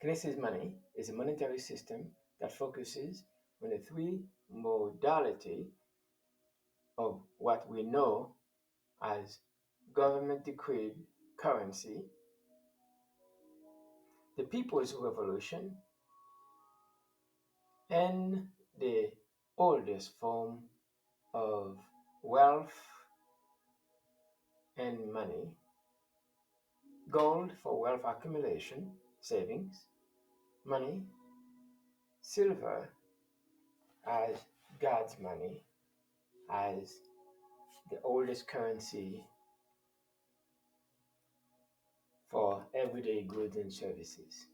Kinesis money is a monetary system that focuses on the three modality of what we know as government decreed currency, the People's Revolution, and the oldest form of wealth and money, gold for wealth accumulation, savings, money, silver as God's money, as the oldest currency for everyday goods and services.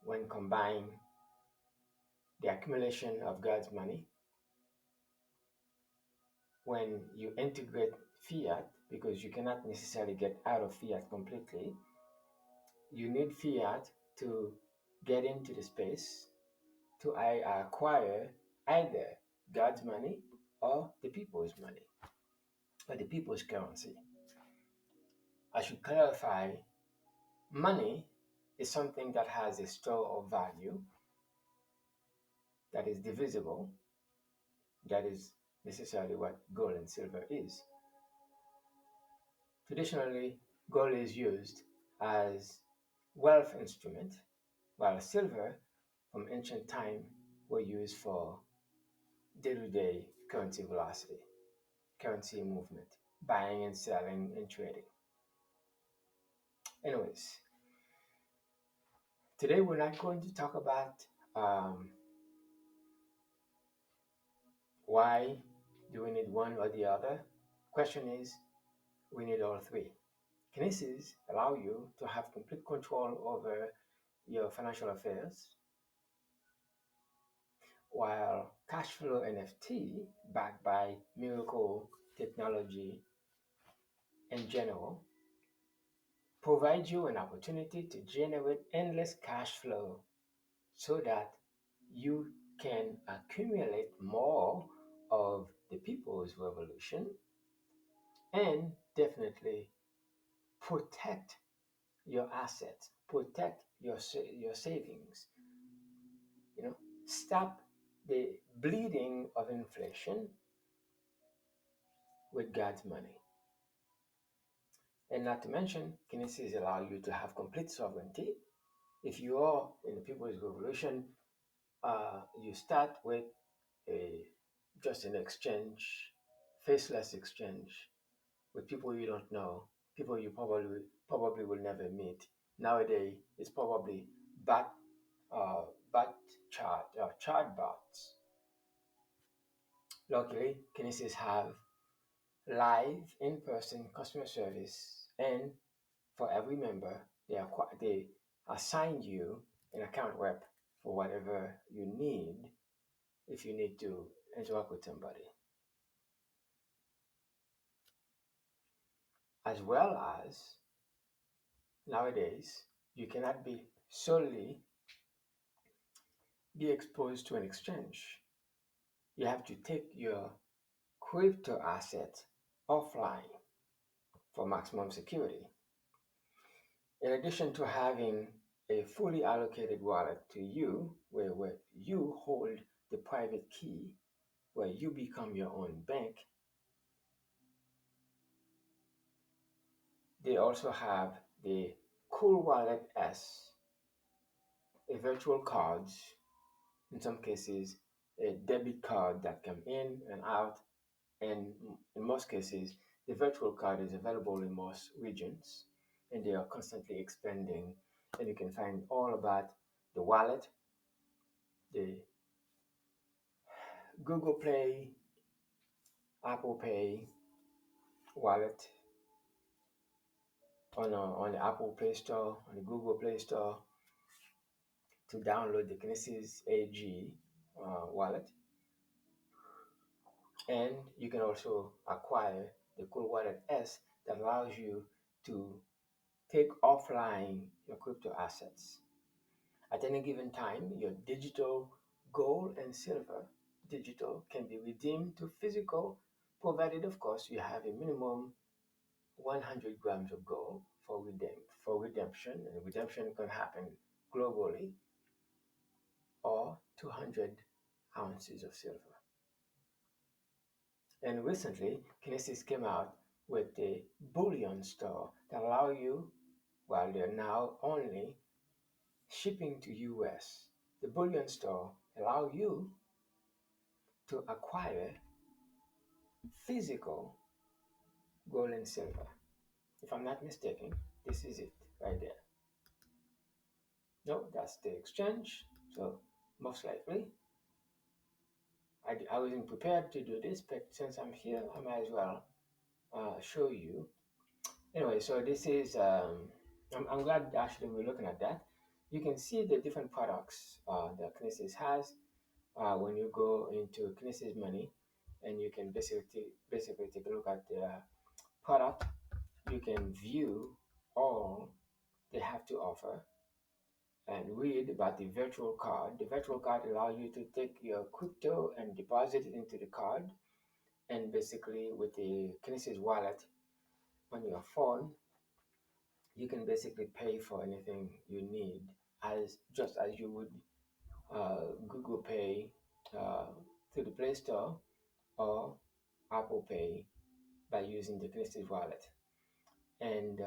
When combined, the accumulation of God's money, when you integrate fiat, because you cannot necessarily get out of fiat completely, you need fiat to get into the space to acquire either God's money or the people's money or the people's currency. I should clarify, money is something that has a store of value that is divisible. That is necessarily what gold and silver is. Traditionally, gold is used as wealth instrument, while silver from ancient time were used for day-to-day currency velocity, currency movement, buying and selling and trading. Anyways, today we're not going to talk about um, why do we need one or the other. Question is, we need all three. Kinesis allow you to have complete control over your financial affairs, while Cashflow NFT, backed by Miracle Technology in general, provides you an opportunity to generate endless cash flow so that you can accumulate more of the people's revolution and definitely protect your assets, protect your savings. You know, stop the bleeding of inflation with God's money. And not to mention, Kinesis allow you to have complete sovereignty. If you are in the People's Revolution, you start with a just an exchange, faceless exchange with people you don't know, people you probably will never meet. Nowadays, it's probably bot uh, bot chat bots. Luckily, Kinesis have live in-person customer service, and for every member, they assign you an account rep for whatever you need if you need to interact with somebody, as well as nowadays you cannot be solely be exposed to an exchange. You have to take your crypto asset offline for maximum security. In addition to having a fully allocated wallet to you, where you hold the private key, where you become your own bank, they also have the Cool Wallet S, a virtual cards, in some cases, a debit card that come in and out, and in most cases, the virtual card is available in most regions, and they are constantly expanding. And you can find all about the wallet, the Google Play, Apple Pay wallet on the Apple Play Store, on the Google Play Store, to download the Kinesis AG wallet. And you can also acquire the Cool Wallet S that allows you to take offline your crypto assets. At any given time, your digital gold and silver digital can be redeemed to physical, provided, of course, you have a minimum 100 grams of gold for redemption, and redemption can happen globally, or 200 ounces of silver. And recently, Kinesis came out with a bullion store that allow you, while they're now only shipping to US, the bullion store allow you to acquire physical gold and silver. If I'm not mistaken, this is it right there. No, that's the exchange. So most likely, I wasn't prepared to do this, but since I'm here, I might as well show you. Anyway, so this is, I'm glad actually we're looking at that. You can see the different products that Kinesis has when you go into Kinesis Money, and you can basically take a look at the product. You can view all they have to offer and read about the virtual card. The virtual card allows you to take your crypto and deposit it into the card. And basically, with the Kinesis wallet on your phone, you can basically pay for anything you need, as just as you would Google Pay uh, through the Play Store, or Apple Pay by using the Kinesis wallet. And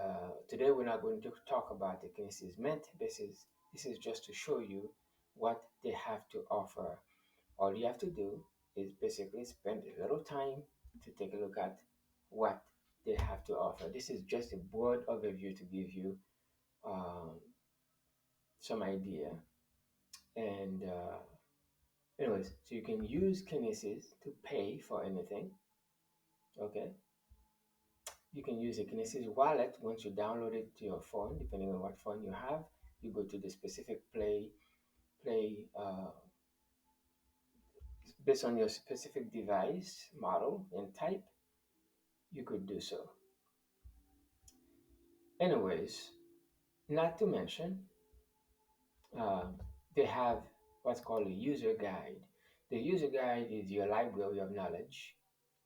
today we're not going to talk about the Kinesis Mint. This is just to show you what they have to offer. All you have to do is basically spend a little time to take a look at what they have to offer. This is just a broad overview to give you um, some idea. And anyways, so you can use Kinesis to pay for anything. Okay, you can use a Kinesis wallet once you download it to your phone, depending on what phone you have. You go to the specific play based on your specific device model and type. You could do so. Anyways, not to mention, uh, they have what's called a user guide. The user guide is your library of knowledge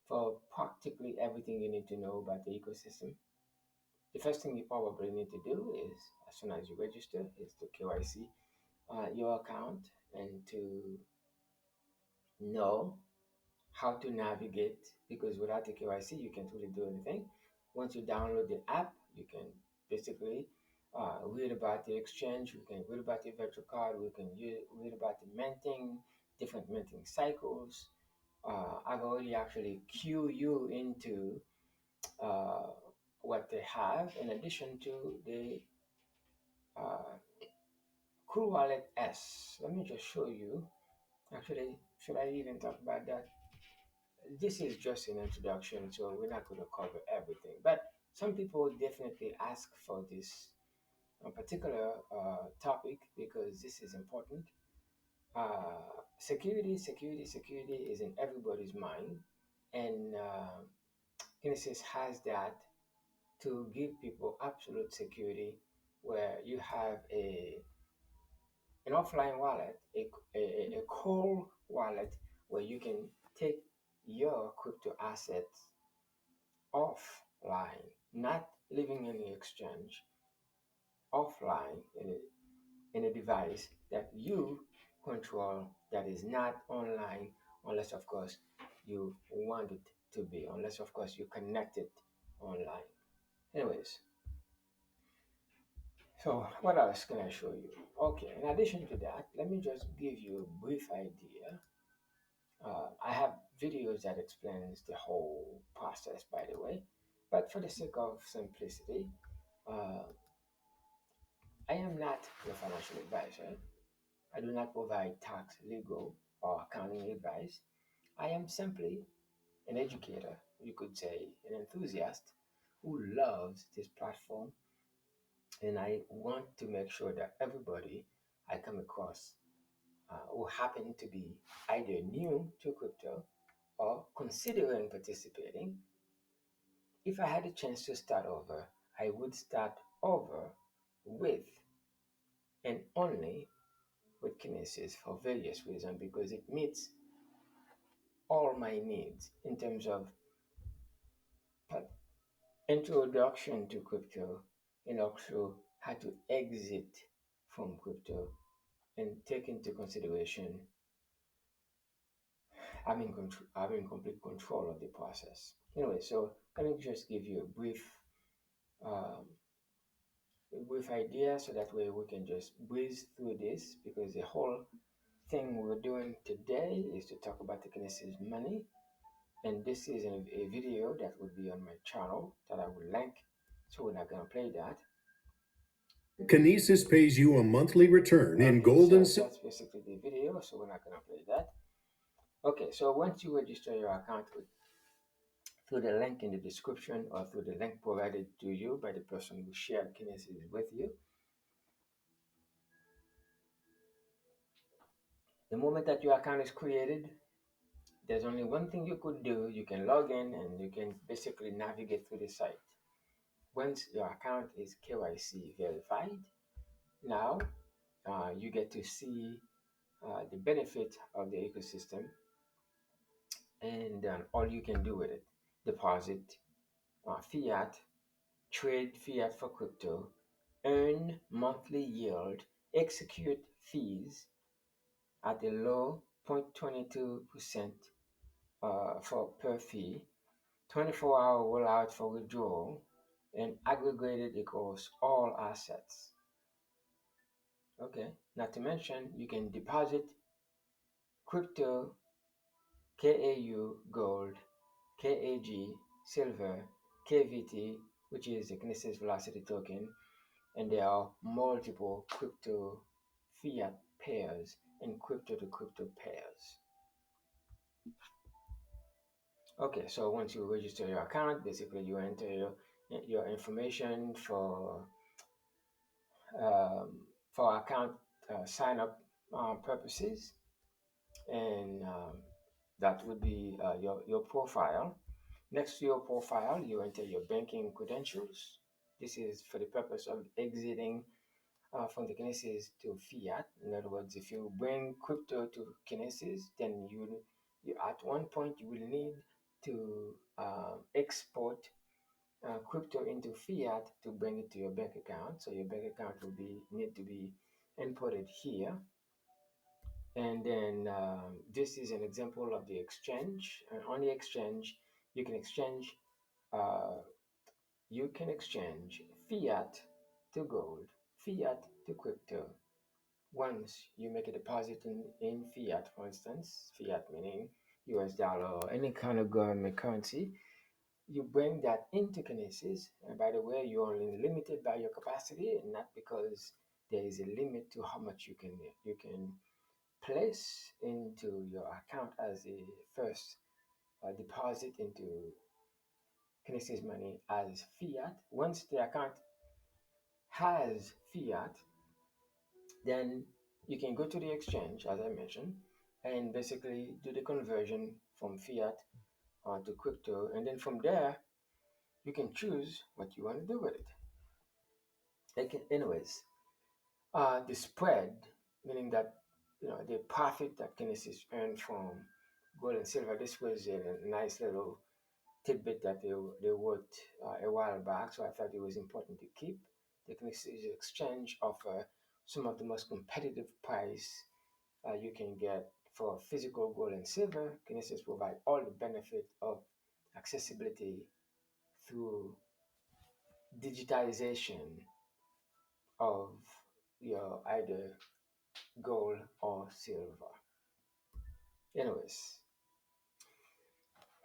for practically everything you need to know about the ecosystem. The first thing you probably need to do is, as soon as you register, is to KYC your account and to know how to navigate, because without the KYC, you can't really do anything. Once you download the app, you can basically read about the exchange, we can read about the virtual card, we can read about the minting, different minting cycles. I've already actually queue you into uh, what they have in addition to the uh, Cool Wallet S. Let me just show you. Actually, should I even talk about that? This is just an introduction, so we're not going to cover everything. But some people definitely ask for this particular topic because this is important. Security is in everybody's mind, and Kinesis has that to give people absolute security, where you have an offline wallet, a cold wallet, where you can take your crypto assets offline, not living in the exchange, offline in a device that you control, that is not online, unless of course you want it to be, unless of course you connect it online. Anyways, so what else can I show you? Okay, in addition to that, let me just give you a brief idea. I have videos that explains the whole process, by the way, but for the sake of simplicity, uh, I am not your financial advisor. I do not provide tax, legal, or accounting advice. I am simply an educator, you could say an enthusiast, who loves this platform, and I want to make sure that everybody I come across who happen to be either new to crypto or considering participating, if I had a chance to start over, I would start over with and only with Kinesis for various reasons, because it meets all my needs in terms of introduction to crypto, and also how to exit from crypto and take into consideration having complete control of the process. Anyway, so let me just give you um, a brief idea so that way we can just breeze through this because the whole thing we're doing today is to talk about the Kinesis money. And this is a video that would be on my channel that I will link. So we're not going to play that. Kinesis pays you a monthly return in Okay, gold so and silver. that's basically the video. So we're not going to play that. Okay, so once you register your account through the link in the description or through the link provided to you by the person who shared Kinesis with you, the moment that your account is created, there's only one thing you could do. You can log in and you can basically navigate through the site. Once your account is KYC verified, now you get to see the benefit of the ecosystem and all you can do with it. Deposit fiat, trade fiat for crypto, earn monthly yield, execute fees at a low 0.22% for per fee, 24-hour rollout for withdrawal, and aggregated equals all assets. Okay, not to mention you can deposit crypto, KAU gold, KAG silver, KVT, which is the Kinesis Velocity token, and there are multiple crypto fiat pairs and crypto to crypto pairs. Okay, so once you register your account, basically you enter your information um, for account sign up purposes, and that would be your profile. Next to your profile, you enter your banking credentials. This is for the purpose of exiting from the Kinesis to fiat. In other words, if you bring crypto to Kinesis, then you at one point you will need to export crypto into fiat to bring it to your bank account. So your bank account will be need to be inputted here. And then this is an example of the exchange. And on the exchange, you can exchange uh, you can exchange fiat to gold, fiat to crypto. Once you make a deposit in fiat, for instance, fiat meaning US dollar or any kind of government currency, you bring that into Kinesis. And by the way, you're only limited by your capacity, and not because there is a limit to how much you can place into your account as a first deposit into Kinesis money as fiat. Once the account has fiat, then you can go to the exchange, as I mentioned, and basically do the conversion from fiat to crypto. And then from there, you can choose what you want to do with it. Anyways, the spread, meaning that the profit that Kinesis earned from gold and silver. This was a nice little tidbit that they wrote a while back, so I thought it was important to keep. The Kinesis exchange offer some of the most competitive price you can get for physical gold and silver. Kinesis provide all the benefit of accessibility through digitalization of your either gold or silver. Anyways,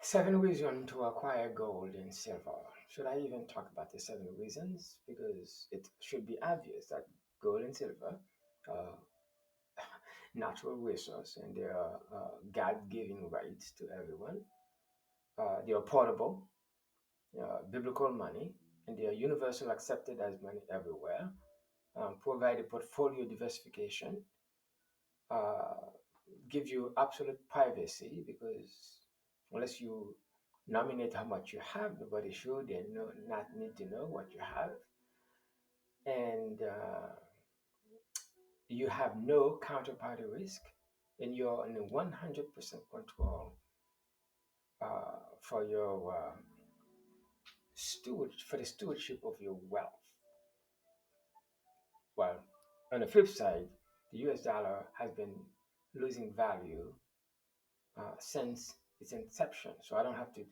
7 reasons to acquire gold and silver. Should I even talk about the 7 reasons? Because it should be obvious that gold and silver are natural resource and they are God-given rights to everyone. They are portable, biblical money, and they are universal accepted as money everywhere. Provide a portfolio diversification, uh, give you absolute privacy because unless you nominate how much you have, nobody should and not need to know what you have. And you have no counterparty risk, and you're in 100% control for your for the stewardship of your wealth. On the flip side, the US dollar has been losing value since its inception. So I don't have to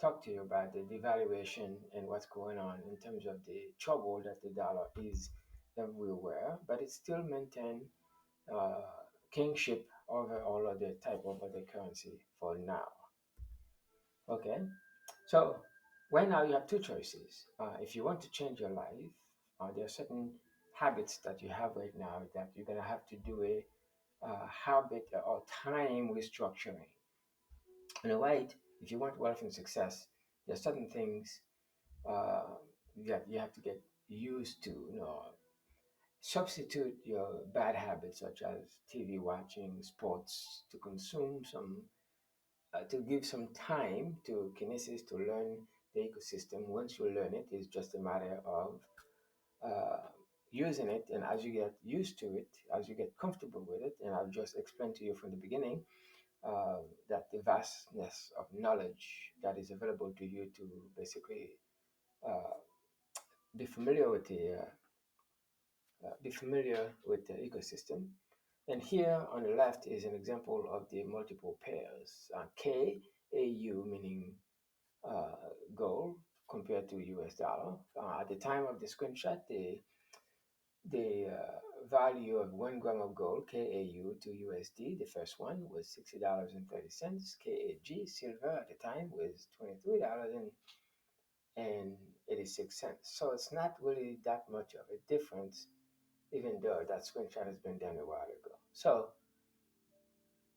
talk to you about the devaluation and what's going on in terms of the trouble that the dollar is everywhere, but it still maintains uh, kingship over all other type of other currency for now. Okay, so right now you have two choices. If you want to change your life, there are certain habits that you have right now that you're gonna have to do a habit or time restructuring. In a way, if you want wealth and success, there are certain things uh, that you have to get used to. Substitute your bad habits such as TV watching, sports, to consume some, to give some time to Kinesis to learn the ecosystem. Once you learn it, it's just a matter of uh, using it. And as you get used to it, as you get comfortable with it, and I've just explained to you from the beginning that the vastness of knowledge that is available to you to basically uh, be familiar with the ecosystem. And here on the left is an example of the multiple pairs. KAU meaning uh, gold compared to US dollar. At the time of the screenshot, the value of 1 gram of gold, KAU to USD, the first one was $60.30. KAG silver at the time was $23.86. So it's not really that much of a difference, even though that screenshot has been done a while ago. So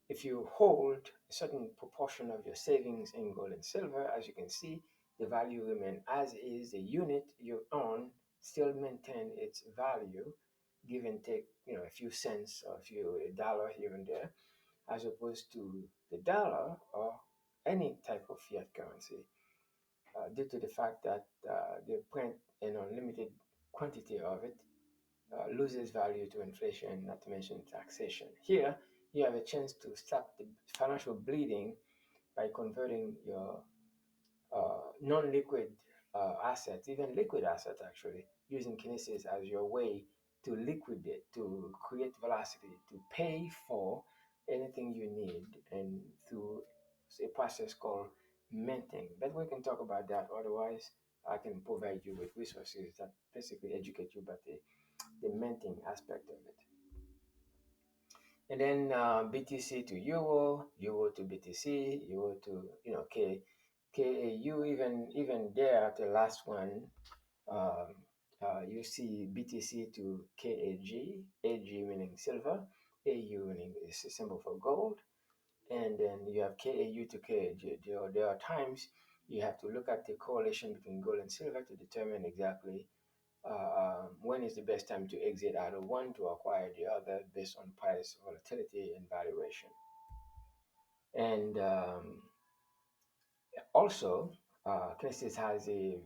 if you hold a certain proportion of your savings in gold and silver, as you can see, the value remain as is. The unit you own still maintain its value, give and take, a few cents or a dollar here and there, as opposed to the dollar or any type of fiat currency, due to the fact that they print an unlimited quantity of it, loses value to inflation, not to mention taxation. Here, you have a chance to stop the financial bleeding by converting your non-liquid assets, even liquid assets actually, using Kinesis as your way to liquidate, to create velocity, to pay for anything you need, and through a process called minting. But we can talk about that. Otherwise, I can provide you with resources that basically educate you about the minting aspect of it. And then BTC to Euro, Euro to BTC, Euro to KAU. Even there at the last one, um, you see BTC to KAG, AG meaning silver, AU meaning is a symbol for gold, and then you have KAU to KAG. There are times you have to look at the correlation between gold and silver to determine exactly when is the best time to exit out of one to acquire the other based on price volatility and valuation. And also, Kinesis has a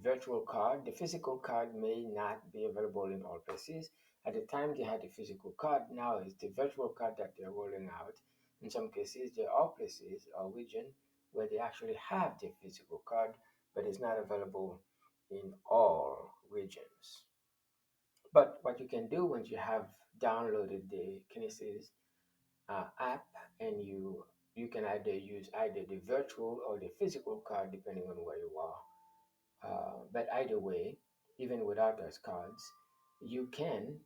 virtual card. The physical card may not be available in all places. At the time they had the physical card, now it's the virtual card that they're rolling out. In some cases, there are places or region where they actually have the physical card, but it's not available in all regions. But what you can do once you have downloaded the Kinesis app, and you can either use either the virtual or the physical card depending on where you are. But either way, even without those cards, you can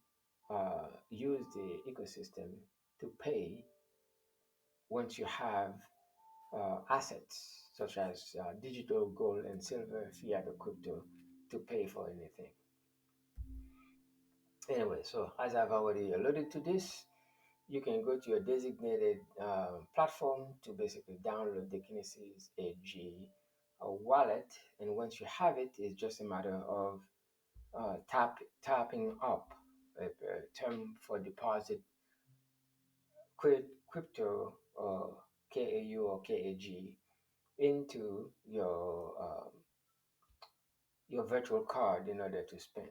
use the ecosystem to pay once you have assets such as digital gold and silver, fiat or crypto to pay for anything. Anyway, so as I've already alluded to this, you can go to your designated platform to basically download the Kinesis AG wallet. And once you have it, it's just a matter of tapping up a term for deposit crypto or KAU or KAG into your virtual card in order to spend.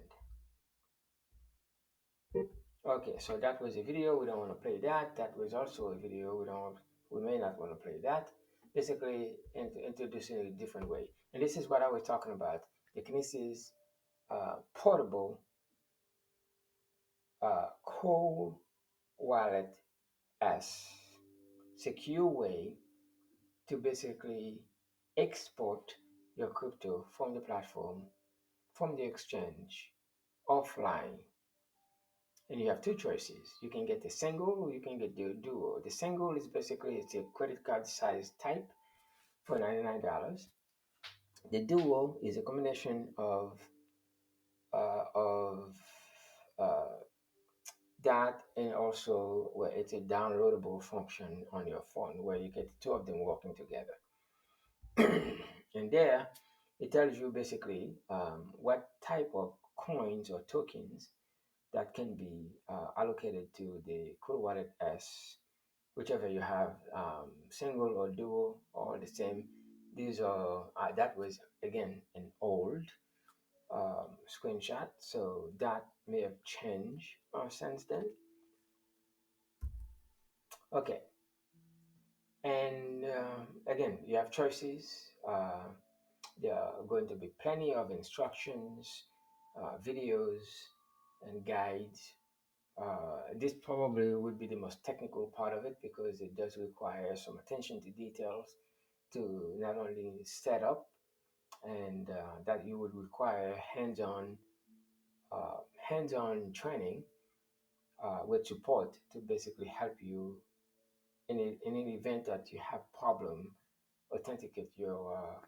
Okay, so that was a video. We don't want to play that. That was also a video. We may not want to play that. Basically, introducing a different way. And this is what I was talking about. The Kinesis portable cold wallet as secure way to basically export your crypto from the platform, from the exchange, offline. And you have two choices. You can get the single or you can get the duo. The single is basically it's a credit card size type for $99. The duo is a combination of uh, that and also where it's a downloadable function on your phone where you get the two of them working together. And there, it tells you basically what type of coins or tokens that can be allocated to the Cool Wallet S, whichever you have, single or dual, all the same. These are that was again an old screenshot, so that may have changed since then. Okay, and again, you have choices. There are going to be plenty of instructions, videos, and guides. This probably would be the most technical part of it because it does require some attention to details to not only set up and that you would require hands-on training with support to basically help you in an event that you have problem authenticate your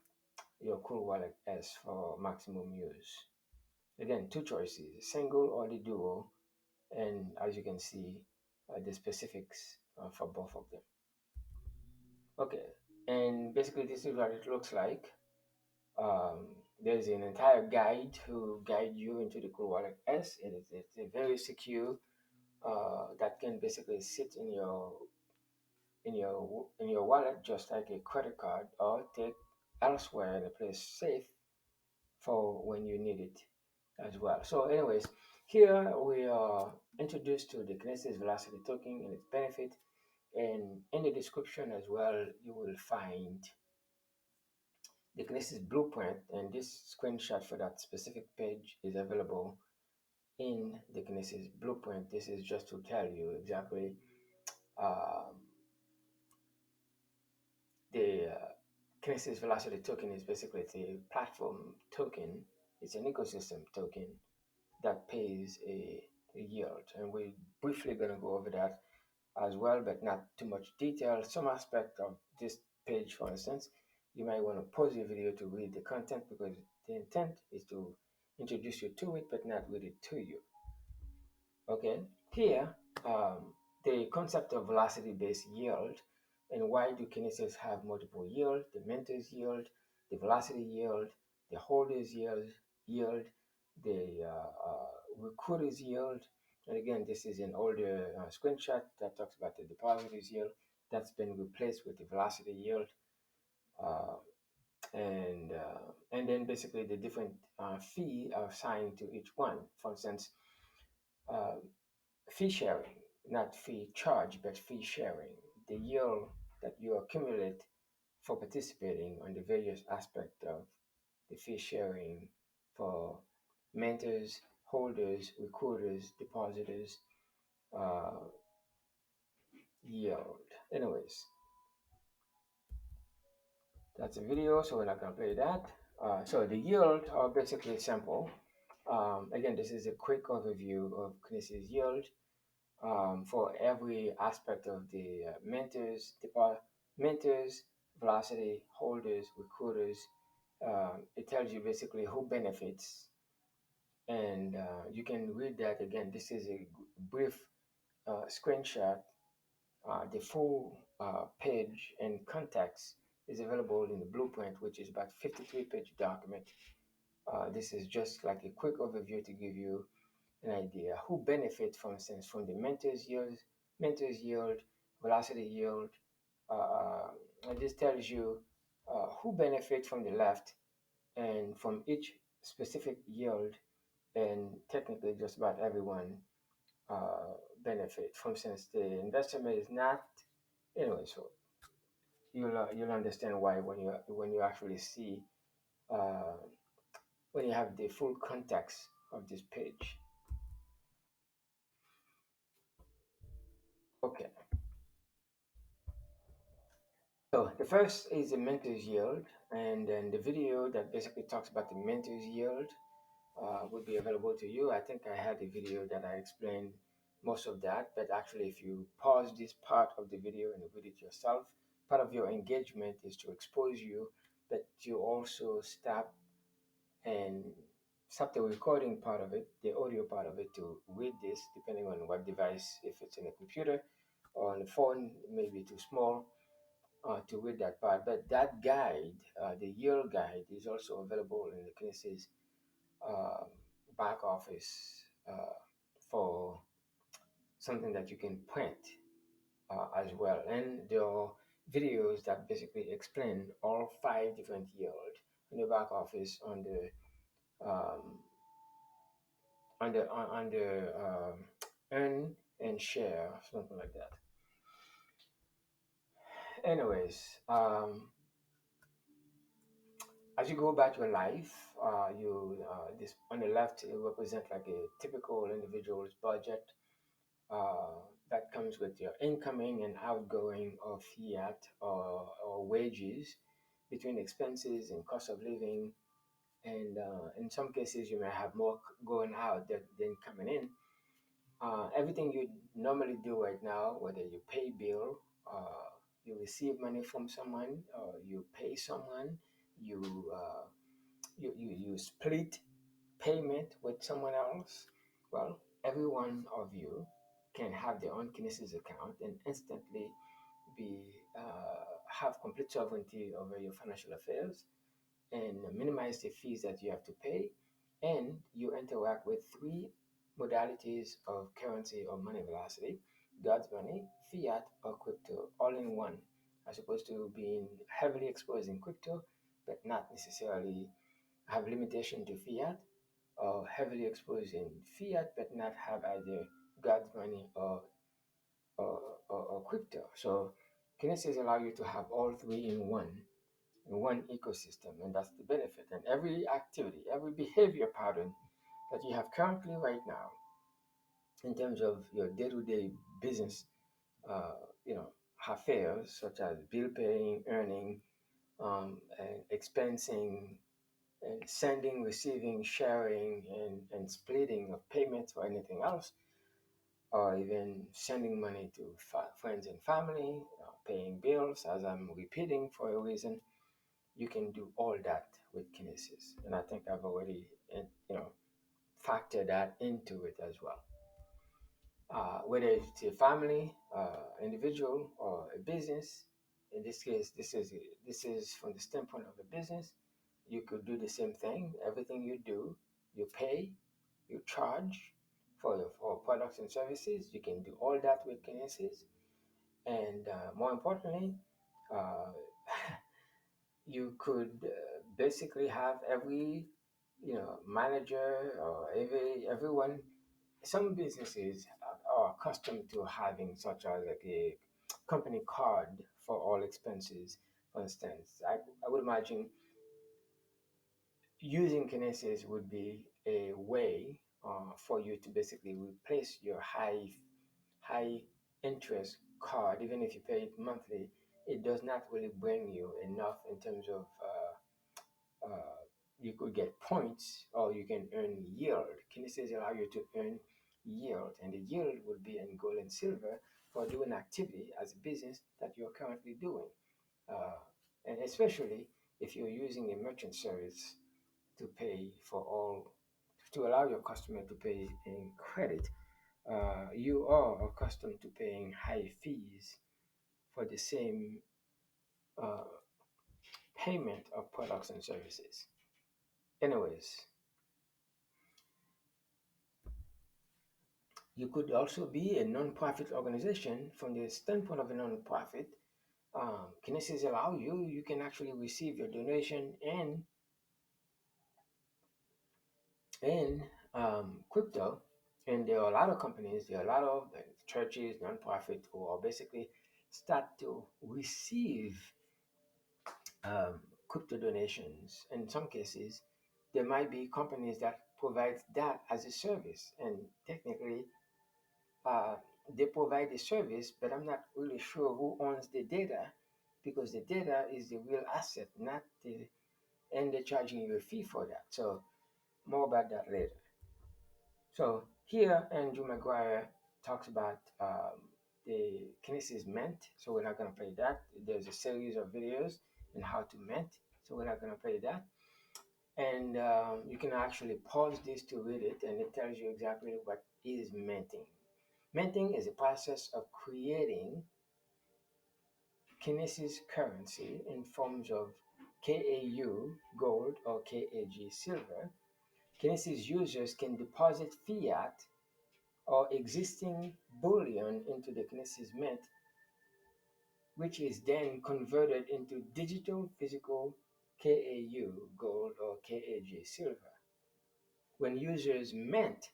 cool wallet as for maximum use. Again, two choices, single or the duo, and as you can see, the specifics for both of them. Okay, and basically this is what it looks like. Um, there's an entire guide to guide you into the Cool Wallet S. It's a very secure that can basically sit in your wallet just like a credit card or take elsewhere in a place safe for when you need it as well. So, anyways, here we are introduced to the Kinesis Velocity token and its benefit. And in the description as well, you will find the Kinesis blueprint. And this screenshot for that specific page is available in the Kinesis blueprint. This is just to tell you exactly um, the Kinesis Velocity token is basically it's a platform token. It's an ecosystem token that pays a yield. And we're briefly going to go over that as well, but not too much detail. Some aspect of this page, for instance, you might want to pause the video to read the content because the intent is to introduce you to it, but not read it to you. Okay, here, the concept of velocity-based yield and why do kinesis have multiple yield, the minter's yield, the velocity yield, the holder's yield, the recruiter's yield. And again, this is an older screenshot that talks about the depositor's yield that's been replaced with the velocity yield. Uh, and then basically the different fee are assigned to each one. For instance, uh, fee sharing, not fee charge, but fee sharing, the yield that you accumulate for participating on the various aspects of the fee sharing for mentors, holders, recruiters, depositors, uh, yield. Anyways, that's a video, so we're not going to play that. So the yield are basically simple. Again, this is a quick overview of Kinesis yield. For every aspect of the mentors, velocity, holders, recruiters. It tells you basically who benefits, and you can read that again. This is a brief screenshot. The full page and context is available in the blueprint, which is about 53-page document. This is just like a quick overview to give you an idea who benefits, for instance, from the mentors yield, velocity yield. And this tells you who benefits from the left and from each specific yield, and technically just about everyone benefit. For instance, the investment is not anyway. So you'll understand why when you actually see uh, when you have the full context of this page. Okay. So the first is the mentor's yield, and then the video that basically talks about the mentor's yield would be available to you. I think I had a video that I explained most of that, but actually, if you pause this part of the video and read it yourself, part of your engagement is to expose you, but you also and stop the recording part of it, the audio part of it, to read this, depending on what device, if it's in a computer or on the phone, it may be too small to read that part. But that guide, the yield guide, is also available in the Kinesis uh, back office for something that you can print as well. And there are videos that basically explain all five different yield in the back office um, on the earn and share, something like that. Anyways, as you go about your life, you this on the left it represent like a typical individual's budget uh, that comes with your incoming and outgoing of fiat or wages between expenses and cost of living. And in some cases, you may have more going out than coming in. Everything you normally do right now, whether you pay bill, you receive money from someone, or you pay someone, you, you split payment with someone else, well, every one of you can have their own Kinesis account and instantly be have complete sovereignty over your financial affairs and minimize the fees that you have to pay. And you interact with three modalities of currency or money velocity: God's money, fiat, or crypto, all in one, as opposed to being heavily exposed in crypto, but not necessarily have limitation to fiat, or heavily exposed in fiat, but not have either God's money or, or crypto. So Kinesis allow you to have all three in one ecosystem, and that's the benefit. And every activity, every behavior pattern that you have currently right now, in terms of your day-to-day business, uh, you know, affairs such as bill paying, earning, and expensing, and sending, receiving, sharing, and splitting of payments or anything else, or even sending money to friends and family, paying bills, as I'm repeating for a reason, you can do all that with Kinesis. And I think I've already, factored that into it as well. Whether it's a family, individual, or a business, in this case, this is from the standpoint of a business. You could do the same thing. Everything you do, you pay, you charge for products and services. You can do all that with Kinesis, and more importantly, uh, you could basically have every manager or everyone. Some businesses are accustomed to having such as like a company card for all expenses. For instance, I would imagine using Kinesis would be a way for you to basically replace your high interest card. Even if you pay it monthly, it does not really bring you enough in terms of you could get points or you can earn yield. Kinesis allow you to earn yield, and the yield would be in gold and silver for doing activity as a business that you're currently doing. Uh, and especially if you're using a merchant service to pay for all, to allow your customer to pay in credit, you are accustomed to paying high fees for the same uh, payment of products and services. Anyways, you could also be a non-profit organization. From the standpoint of a non-profit, Kinesis allow you can actually receive your donation in crypto. And there are a lot of companies, there are a lot of churches, non-profit, who are basically start to receive um, crypto donations. In some cases, there might be companies that provide that as a service, and technically uh, they provide a service, but I'm not really sure who owns the data because the data is the real asset, not the, and they're charging you a fee for that. So more about that later. So here, Andrew Maguire talks about the Kinesis Mint. So we're not going to play that. There's a series of videos on how to mint. So we're not going to play that. And you can actually pause this to read it, and it tells you exactly what is minting. Minting is a process of creating Kinesis currency in forms of KAU gold or KAG silver. Kinesis users can deposit fiat or existing bullion into the Kinesis mint, which is then converted into digital physical KAU gold or KAG silver. When users mint,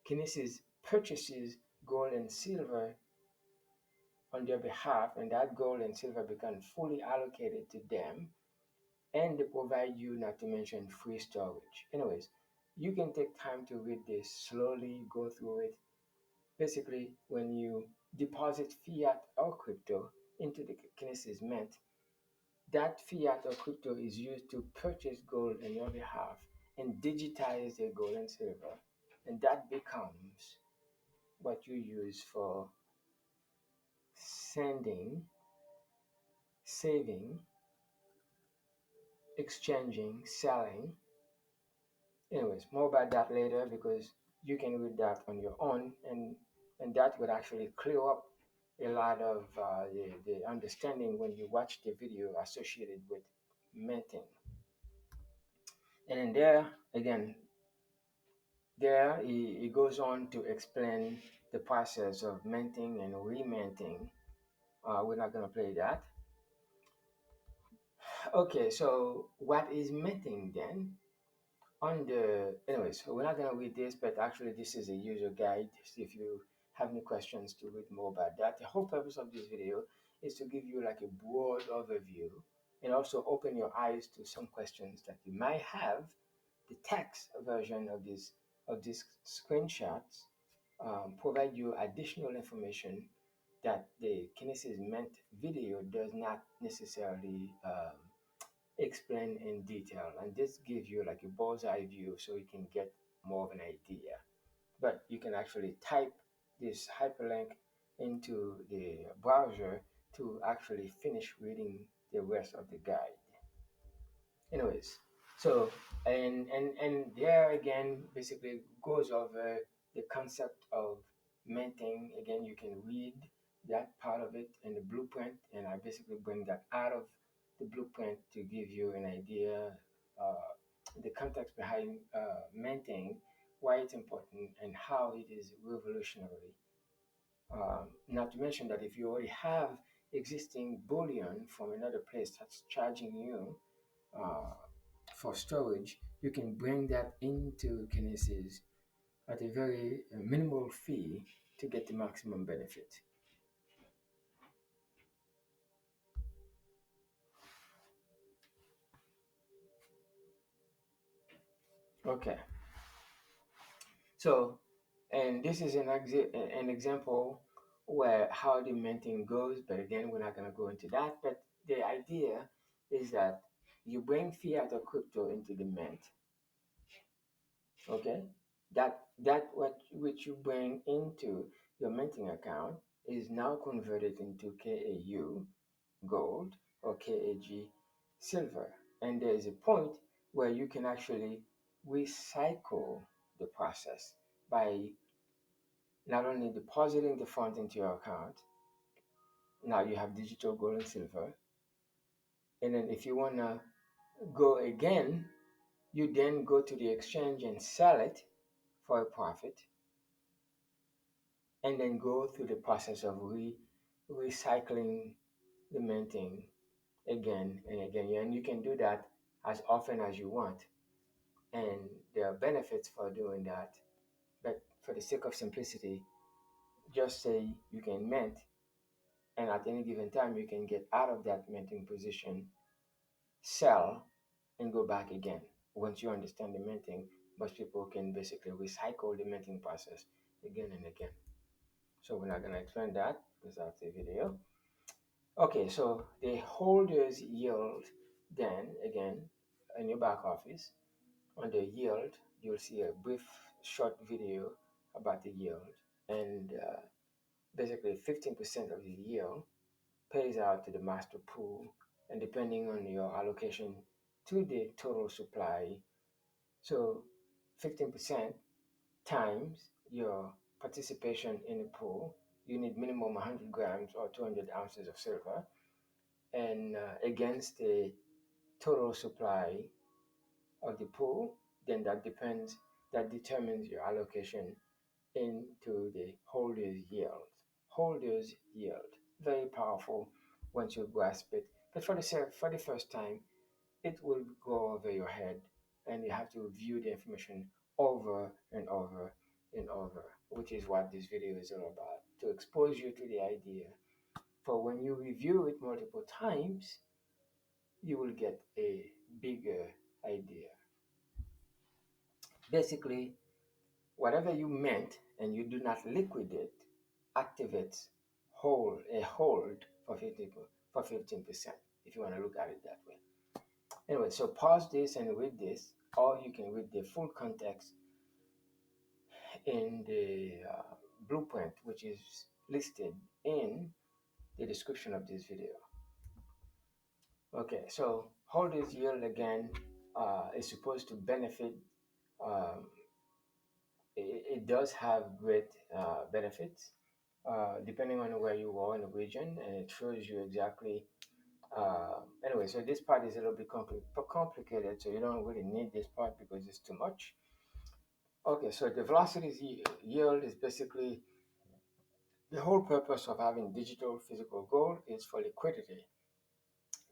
Kinesis purchases gold and silver on their behalf, and that gold and silver become fully allocated to them, and they provide you, not to mention, free storage. Anyways, you can take time to read this slowly, go through it. Basically, when you deposit fiat or crypto into the Kinesis Mint, that fiat or crypto is used to purchase gold on your behalf and digitize the gold and silver, and that becomes what you use for sending, saving, exchanging, selling. Anyways, more about that later because you can read that on your own, and that would actually clear up a lot of the understanding when you watch the video associated with minting. And in there, again, there he goes on to explain the process of minting and reminting. We're not going to play that. Okay, so what is minting then? On the anyways, so we're not going to read this, but actually this is a user guide. So if you have any questions to read more about that, the whole purpose of this video is to give you like a broad overview and also open your eyes to some questions that you might have. The text version of these screenshots provide you additional information that the Kinesis Mint video does not necessarily explain in detail, and this gives you like a bull's eye view so you can get more of an idea. But you can actually type this hyperlink into the browser to actually finish reading the rest of the guide. Anyways, so and there again basically goes over the concept of minting. Again, you can read that part of it in the blueprint, and I basically bring that out of the blueprint to give you an idea, the context behind minting, why it's important, and how it is revolutionary. Not to mention that if you already have existing bullion from another place that's charging you uh, for storage, you can bring that into Kinesis at a very minimal fee to get the maximum benefit. Okay, so and this is an example where how the minting goes, but again, we're not going to go into that. But the idea is that you bring fiat or crypto into the mint, okay? That what which you bring into your minting account is now converted into KAU gold or KAG silver. And there is a point where you can actually recycle the process by not only depositing the funds into your account, now you have digital gold and silver. And then if you want to go again, you then go to the exchange and sell it for a profit, and then go through the process of recycling the minting again and again. And you can do that as often as you want. And there are benefits for doing that. But for the sake of simplicity, just say you can mint, and at any given time, you can get out of that minting position, sell, and go back again. Once you understand the minting, most people can basically recycle the minting process again and again. So we're not going to explain that because that's a video. Okay, so the holders yield, then again in your back office on the yield, you'll see a brief short video about the yield. And basically 15% of the yield pays out to the master pool, and depending on your allocation to the total supply, so 15% times your participation in the pool, you need minimum 100 grams or 200 ounces of silver, and against the total supply of the pool, then that determines your allocation into the holders yield. Holders yield, very powerful once you grasp it. But for the first time, it will go over your head, and you have to review the information over and over and over, which is what this video is all about, to expose you to the idea. For when you review it multiple times, you will get a bigger idea. Basically, whatever you meant and you do not liquidate activates hold for 15%, if you want to look at it that way. Anyway, so pause this and read this, or you can read the full context in the blueprint, which is listed in the description of this video. Okay, so holders yield again is supposed to benefit. Um, it does have great benefits depending on where you are in the region, and it shows you exactly. Anyway, so this part is a little bit complicated, so you don't really need this part because it's too much. Okay, so the yield is basically the whole purpose of having digital physical gold is for liquidity.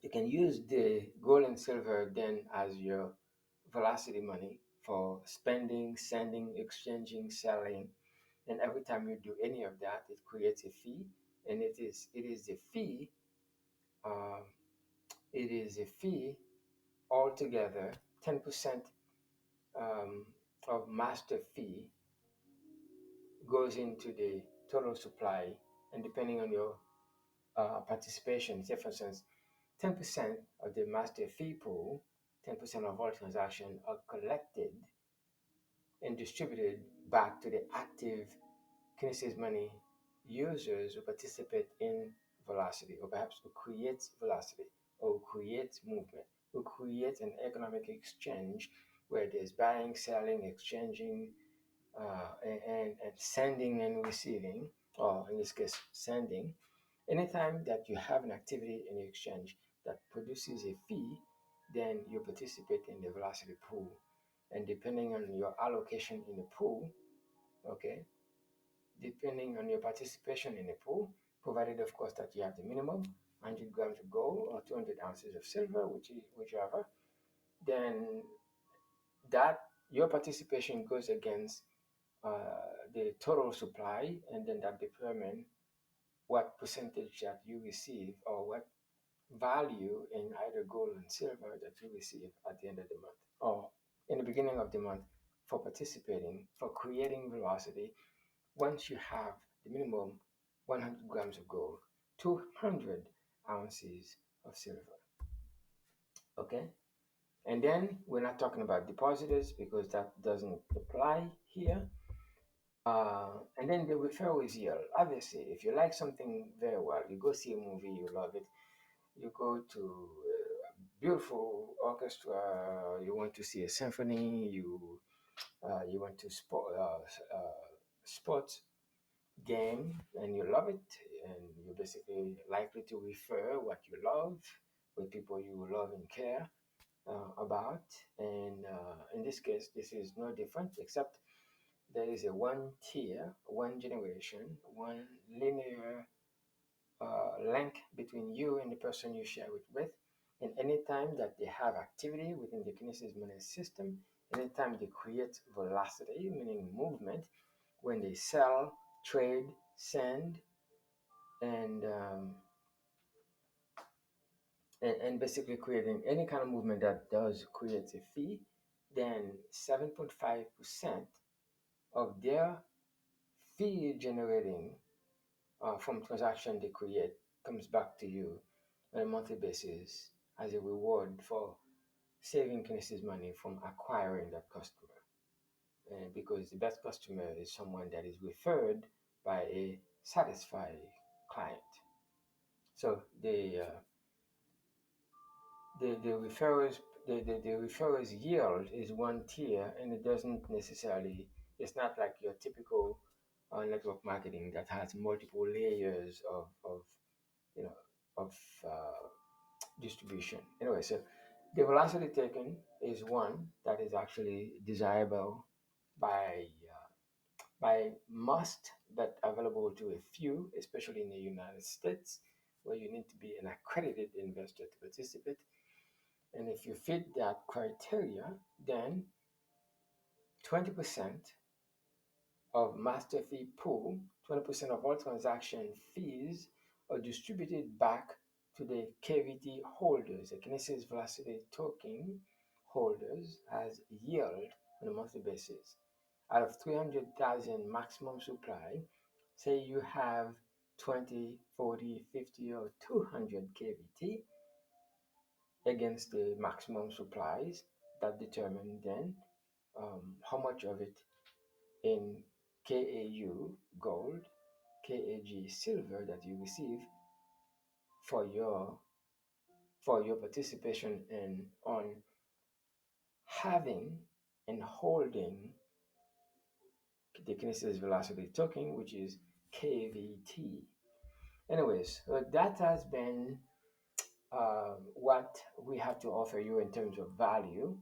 You can use the gold and silver then as your velocity money for spending, sending, exchanging, selling, and every time you do any of that, it creates a fee, and it is a fee. Um, it is a fee altogether. 10% um, of master fee goes into the total supply, and depending on your participation, say for instance, 10% of the master fee pool, 10% of all transactions are collected and distributed back to the active Kinesis money users who participate in velocity, or perhaps who creates velocity, or who creates movement, who creates an economic exchange where there's buying, selling, exchanging, and sending and receiving, or in this case, sending. Anytime that you have an activity in the exchange that produces a fee, then you participate in the velocity pool. And depending on your allocation in the pool, okay, depending on your participation in the pool, provided of course that you have the minimum 100 grams of gold or 200 ounces of silver, whichever, then that your participation goes against the total supply, and then that determine what percentage that you receive, or what value in either gold and silver that you receive at the end of the month or in the beginning of the month for participating, for creating velocity. Once you have the minimum 100 grams of gold, 200 ounces of silver. Okay? And then we're not talking about depositors because that doesn't apply here. And then the referral is here. Obviously, if you like something very well, you go see a movie, you love it, you go to a beautiful orchestra, you want to see a symphony, you went to sports game and you love it, and you're basically likely to refer what you love with people you love and care about. And in this case, this is no different, except there is a one tier, one generation, one linear link between you and the person you share it with. And anytime that they have activity within the Kinesis money system, anytime they create velocity, meaning movement, when they sell, trade, send, and and basically creating any kind of movement that does create a fee, then 7.5% of their fee generating from transaction they create comes back to you on a monthly basis as a reward for saving Kinesis money from acquiring that customer. And because the best customer is someone that is referred by a satisfied client. So the referrers the referrers yield is one tier, and it doesn't necessarily, it's not like your typical network marketing that has multiple layers of you know of distribution. Anyway, so the velocity taken is one that is actually desirable by by most, but available to a few, especially in the United States, where you need to be an accredited investor to participate. And if you fit that criteria, then 20% of master fee pool, 20% of all transaction fees are distributed back to the KVT holders, the Kinesis Velocity Token holders, as yield on a monthly basis. Out of 300,000 maximum supply, say you have 20, 40, 50, or 200 KVT against the maximum supplies, that determine then how much of it in KAU gold, KAG silver that you receive for your participation in on having and holding the Kinesis Velocity Token, which is KVT. Anyways, that has been what we have to offer you in terms of value.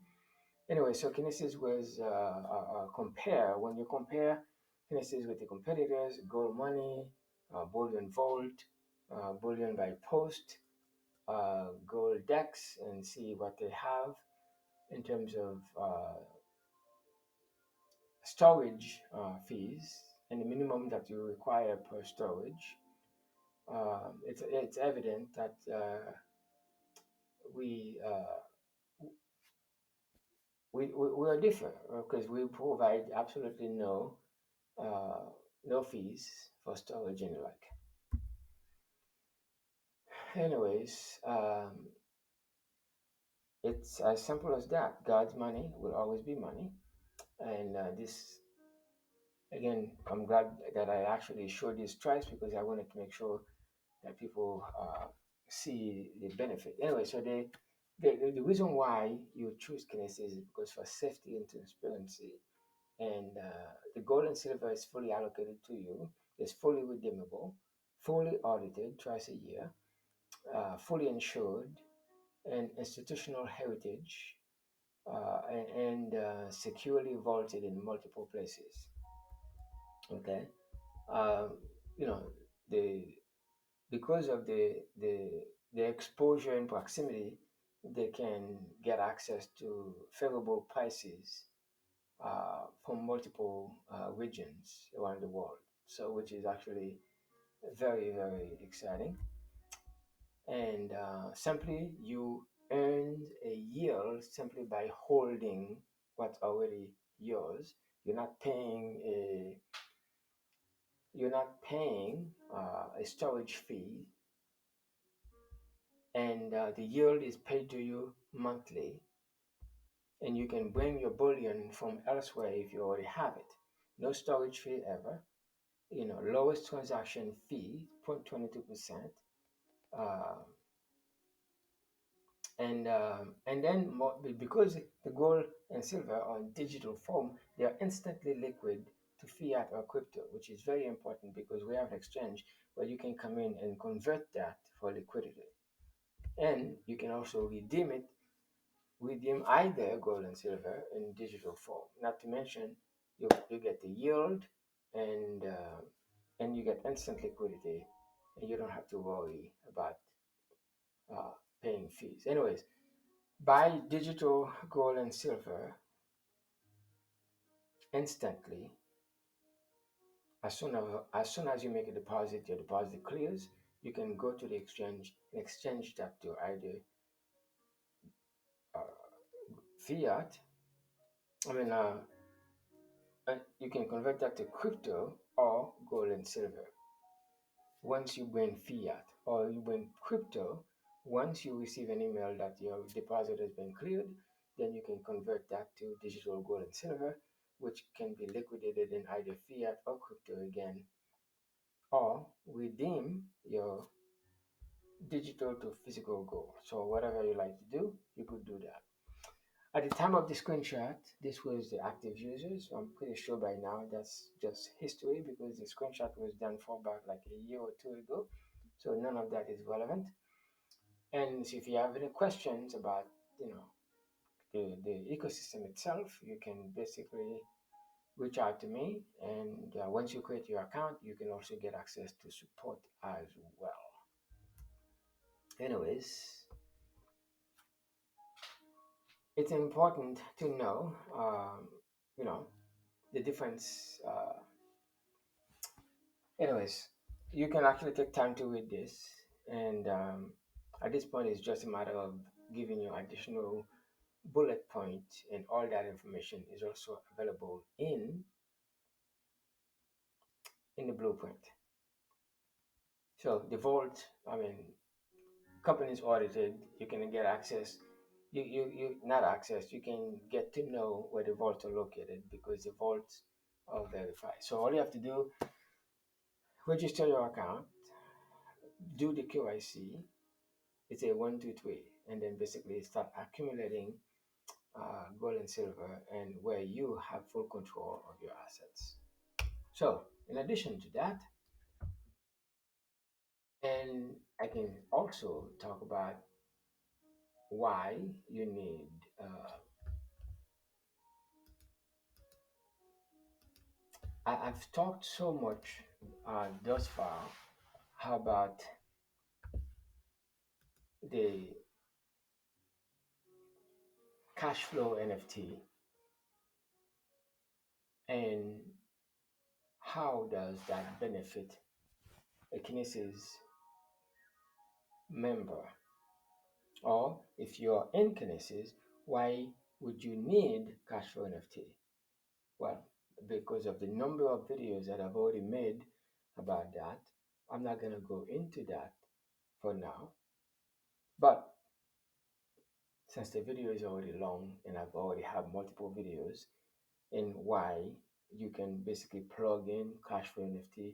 Anyway, so Kinesis was compare, when you compare Kinesis with the competitors, Gold Money, Bullion Vault, Bullion by Post, Gold Dex, and see what they have in terms of storage fees and the minimum that you require per storage. It's evident that we, uh, we are different because we provide absolutely uh, no fees for storage and the like. Anyways, it's as simple as that. God's money will always be money, and this again, I'm glad that I actually showed this twice because I wanted to make sure that people see the benefit. Anyway, so the reason why you choose Kinesis is because for safety and transparency, and the gold and silver is fully allocated to you. It's fully redeemable, fully audited twice a year, fully insured, and institutional heritage, and securely vaulted in multiple places. Okay, um, you know the because of the exposure and proximity, they can get access to favorable prices from multiple regions around the world. So, which is actually very, very exciting. And simply, you earn a yield simply by holding what's already yours. You're not paying a you're not paying a storage fee, and the yield is paid to you monthly. And you can bring your bullion from elsewhere if you already have it. No storage fee ever. Lowest transaction fee, 0.22%. Uh, and then because the gold and silver are in digital form, they are instantly liquid to fiat or crypto, which is very important because we have an exchange where you can come in and convert that for liquidity. And you can also redeem either gold and silver in digital form. Not to mention, you get the yield, and you get instant liquidity, and you don't have to worry about uh, paying fees. Anyways, buy digital gold and silver instantly as soon as you make a deposit. Your deposit clears. You can go to the exchange and exchange that to either uh, fiat. I mean, you can convert that to crypto or gold and silver. once you bring fiat or you bring crypto, once you receive an email that your deposit has been cleared, then you can convert that to digital gold and silver, which can be liquidated in either fiat or crypto again, or redeem your digital to physical gold. So whatever you like to do, you could do that. At the time of the screenshot, this was the active users. So I'm pretty sure by now that's just history because the screenshot was done for back like a year or two ago. So none of that is relevant. And so if you have any questions about, you know, the ecosystem itself, you can basically reach out to me. And once you create your account, you can also get access to support as well. Anyways, it's important to know, you know, the difference. Anyways, you can actually take time to read this, and at this point, it's just a matter of giving you additional bullet point, and all that information is also available in the blueprint. So the vault, I mean, companies audited, you can get access. You not access. You can get to know where the vaults are located because the vaults are verified. So all you have to do, register your account, do the KYC. It's a one, two, three, and then basically start accumulating gold and silver, and where you have full control of your assets. So, in addition to that, and I can also talk about why you need. I've talked so much thus far. How about the cash flow NFT, and how does that benefit a Kinesis member? Or if you're in Kinesis, why would you need cash flow NFT? Well, because of the number of videos that I've already made about that, I'm not going to go into that for now. But since the video is already long and I've already have multiple videos in why you can basically plug in cash flow NFT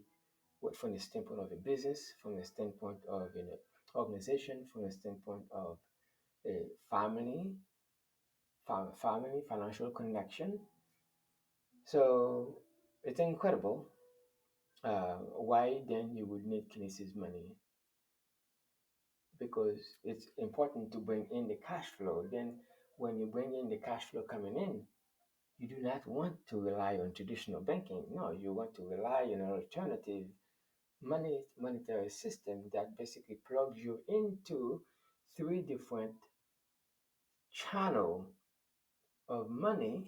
from the standpoint of a business, from the standpoint of an organization, from the standpoint of a family financial connection. So it's incredible. Why then you would need Kinesis money? Because it's important to bring in the cash flow. Then when you bring in the cash flow coming in, you do not want to rely on traditional banking. No, you want to rely on an alternative monetary system that basically plugs you into three different channel of money,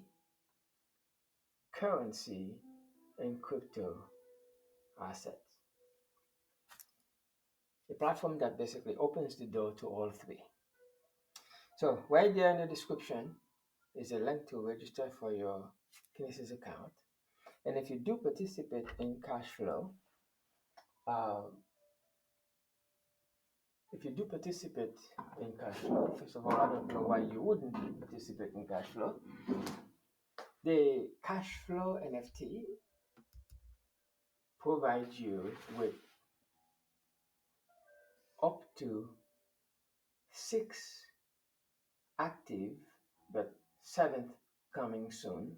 currency, and crypto assets. A platform that basically opens the door to all three. So right there in the description is a link to register for your Kinesis account. And if you do participate in cash flow, um, if you do participate in cash flow, first of all, I don't know why you wouldn't participate in cash flow. The cash flow NFT provides you with up to 6 active, but seventh coming soon,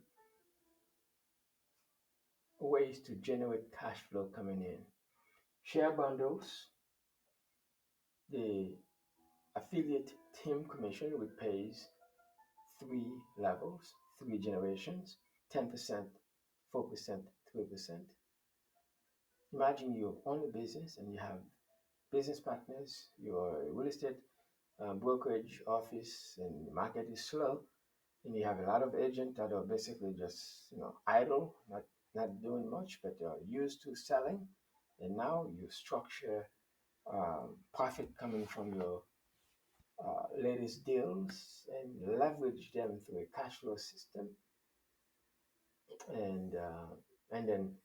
ways to generate cash flow coming in. Share bundles, the affiliate team commission, which pays 3 levels, 3 generations, 10%, 4%, 3%. Imagine you own a business and you have business partners, you're a real estate brokerage office, and the market is slow, and you have a lot of agents that are basically just idle, not doing much, but are used to selling, and now you structure profit coming from your latest deals and leverage them through a cash flow system, and then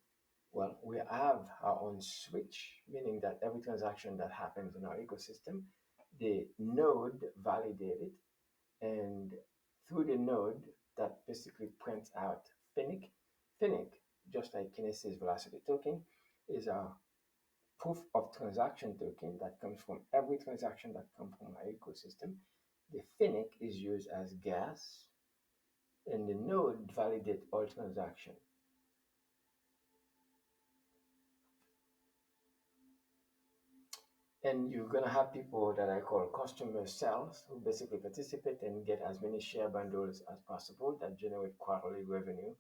Well, we have our own switch, meaning that every transaction that happens in our ecosystem, the node validates it, and through the node that basically prints out Finnic. Finnic, just like Kinesis velocity token, is a proof of transaction token that comes from every transaction that comes from our ecosystem. The Finnic is used as gas, and the node validates all transactions. And you're gonna have people that I call customer cells who basically participate and get as many share bundles as possible that generate quarterly revenue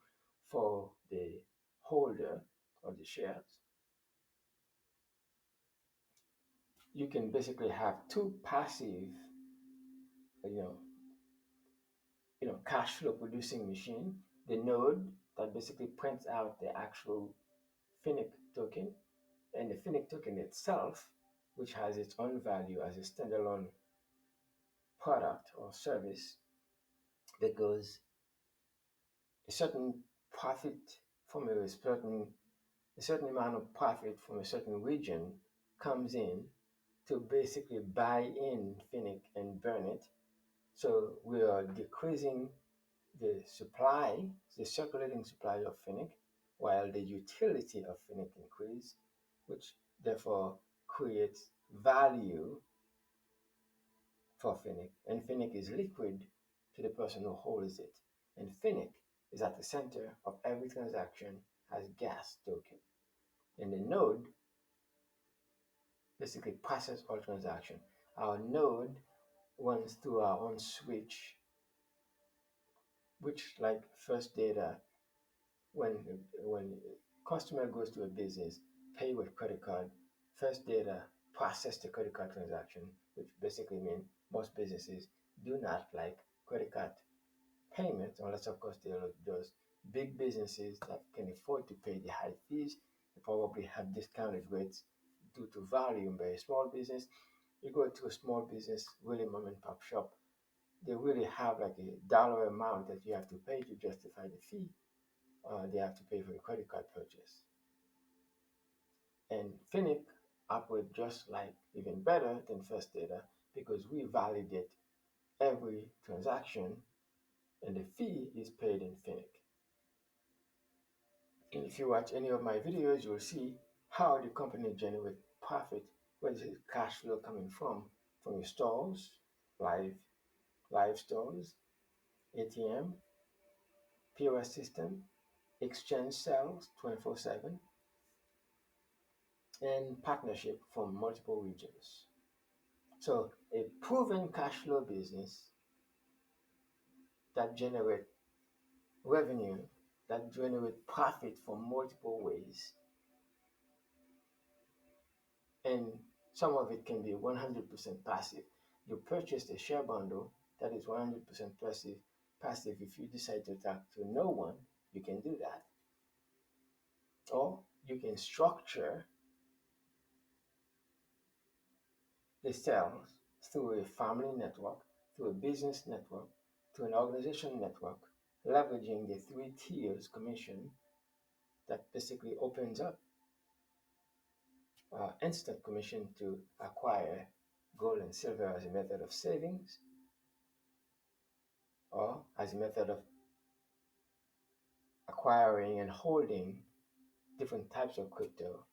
for the holder of the shares. You can basically have two passive, you know, cash flow producing machine. The node that basically prints out the actual Finnic token, and the Finnic token itself, which has its own value as a standalone product or service, because a certain profit from a certain amount of profit from a certain region comes in to basically buy in Finnic and burn it. So we are decreasing the supply, the circulating supply of Finnic, while the utility of Finnic increase, which therefore creates value for Finnic. And Finnic is liquid to the person who holds it. And Finnic is at the center of every transaction as gas token. And the node basically processes all transaction. Our node runs through our own switch, which like first data, when when customer goes to a business, pay with credit card, first data process the credit card transaction, which basically means most businesses do not like credit card payments, unless of course they're just big businesses that can afford to pay the high fees. They probably have discounted rates due to volume. But a small business, you go to a small business, really mom and pop shop, they really have like a dollar amount that you have to pay to justify the fee. They have to pay for the credit card purchase. And Finnic operate just like even better than First Data because we validate every transaction and the fee is paid in Finnic. And if you watch any of my videos, you'll see how the company generate profit. Where is the cash flow coming from your stores, live live stores, ATM, POS system, exchange sales 24/7, and partnership from multiple regions. So a proven cash flow business that generate revenue, that generate profit from multiple ways, and some of it can be 100% passive. You purchase a share bundle that is 100% passive. Passive. If you decide to talk to no one, you can do that. Or you can structure the sales through a family network, through a business network, through an organization network, leveraging the three tiers commission that basically opens up instant commission to acquire gold and silver as a method of savings or as a method of acquiring and holding different types of crypto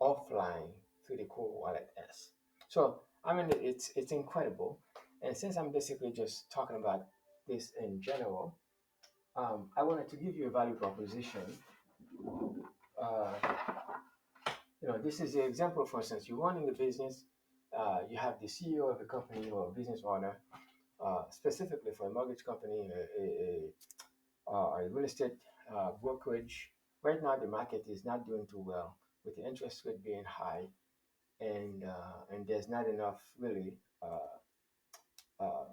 offline through the Cool Wallet S. So I mean it's incredible. And since I'm basically just talking about this in general, I wanted to give you a value proposition. Uh, this is the example. For instance, you're running a business. You have the CEO of a company or a business owner, specifically for a mortgage company, a real estate brokerage. Right now, the market is not doing too well with the interest rate being high, and there's not enough really uh,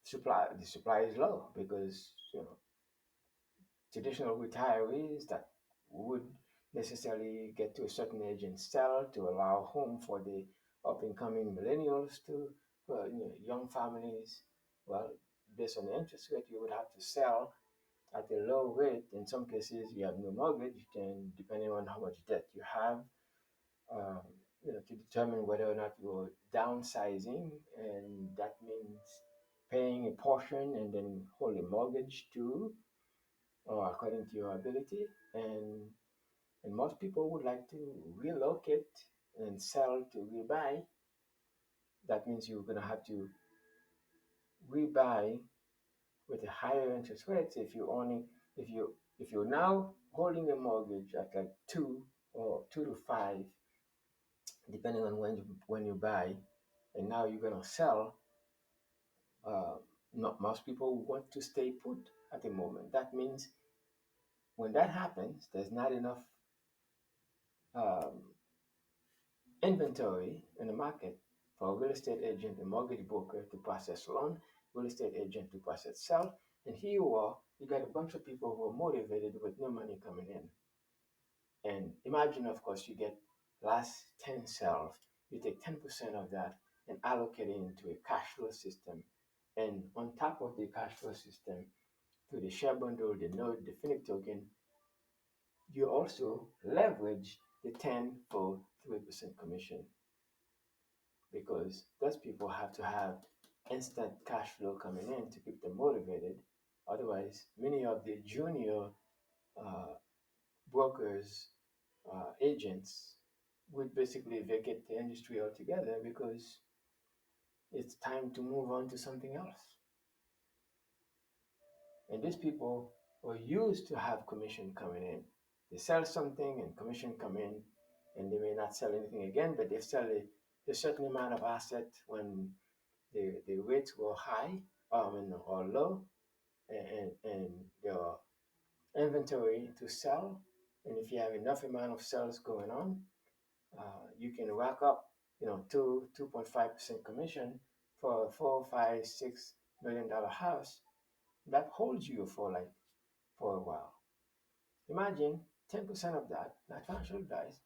supply. The supply is low because traditional retirees that would necessarily get to a certain age and sell to allow home for the up and coming millennials to young families. Well, based on the interest rate, you would have to sell at a low rate. In some cases, you have no mortgage, then depending on how much debt you have, um, to determine whether or not you're downsizing, and that means paying a portion and then hold a mortgage too, or according to your ability. And most people would like to relocate and sell to rebuy. That means you're gonna have to rebuy with a higher interest rate. If you're now holding a mortgage at like 2 or 2 to 5, depending on when you buy, and now you're gonna sell, uh, not most people want to stay put at the moment. That means when that happens, there's not enough um, inventory in the market for a real estate agent, a mortgage broker to process loan, real estate agent to process sell. And here you are, you got a bunch of people who are motivated with no money coming in. And imagine, of course, you get last 10 sales, you take 10% of that and allocate it into a cash flow system. And on top of the cash flow system, through the share bundle, the node, the Finnic token, you also leverage the 10 for 3% commission, because those people have to have instant cash flow coming in to keep them motivated. Otherwise, many of the junior uh, brokers, agents would basically vacate the industry altogether because it's time to move on to something else. And these people are used to have commission coming in. They sell something and commission come in, and they may not sell anything again, but they sell a certain amount of asset when the rates were high, or low, and the inventory to sell. And if you have enough amount of sales going on, you can rack up, 2.5% commission for a 4, 5, $6 million house that holds you for a while. Imagine 10% of that, not financial advice,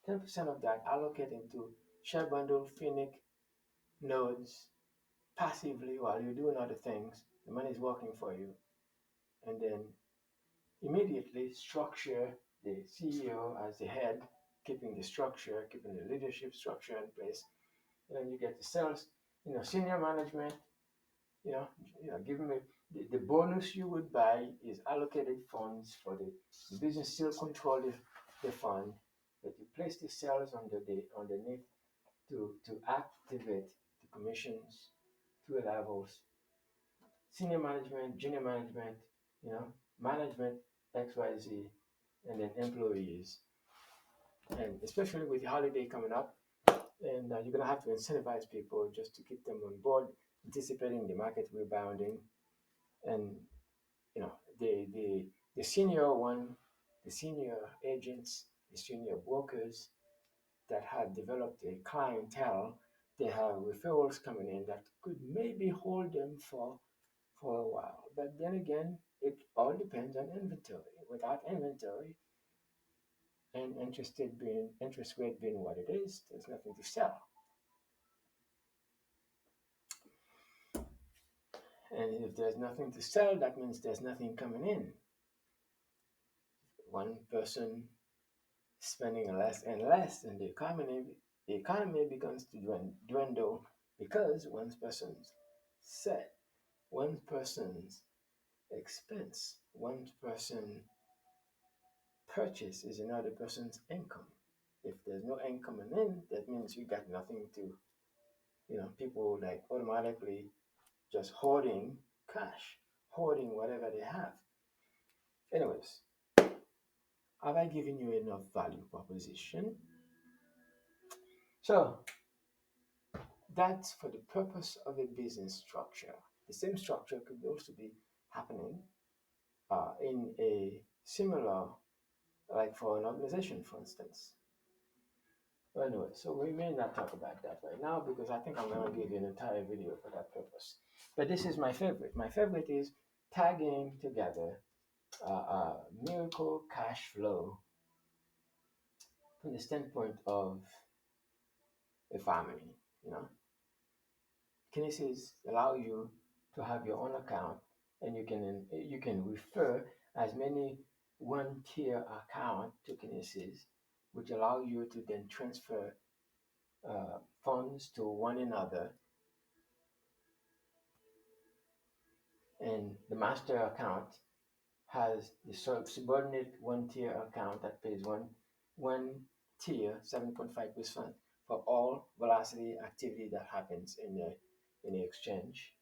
10% of that allocate into share bundle, Finnic, nodes, passively while you're doing other things. The money is working for you. And then immediately structure the CEO as the head, keeping the structure, keeping the leadership structure in place. And then you get the sales, senior management, give them the bonus you would buy is allocated funds for the business still control the fund, but you place the sales underneath to activate the commissions, 2 levels, senior management, junior management, management XYZ, and then employees. And especially with the holiday coming up, and you're gonna have to incentivize people just to keep them on board, anticipating the market rebounding. And the senior one, the senior agents, the senior brokers that have developed a clientele, they have referrals coming in that could maybe hold them for a while. But then again, it all depends on inventory. Without inventory and interest rate being what it is, there's nothing to sell. And if there's nothing to sell, that means there's nothing coming in. One person spending less and less, and the economy begins to dwindle because set, one person's expense, one person purchase is another person's income. If there's no income in, that means you got nothing to, people like automatically just hoarding cash, hoarding whatever they have. Anyways, have I given you enough value proposition? So that's for the purpose of a business structure. The same structure could also be happening in a similar, like for an organization, for instance. Well, anyway, so we may not talk about that right now because I think I'm going to give you an entire video for that purpose. But this is my favorite. My favorite is tagging together miracle cash flow from the standpoint of a family. You know, Kinesis allow you to have your own account, and you can refer as many one tier account to Kinesis, which allow you to then transfer funds to one another, and the master account has the subordinate one tier account that pays one tier 7.5% for all velocity activity that happens in the exchange,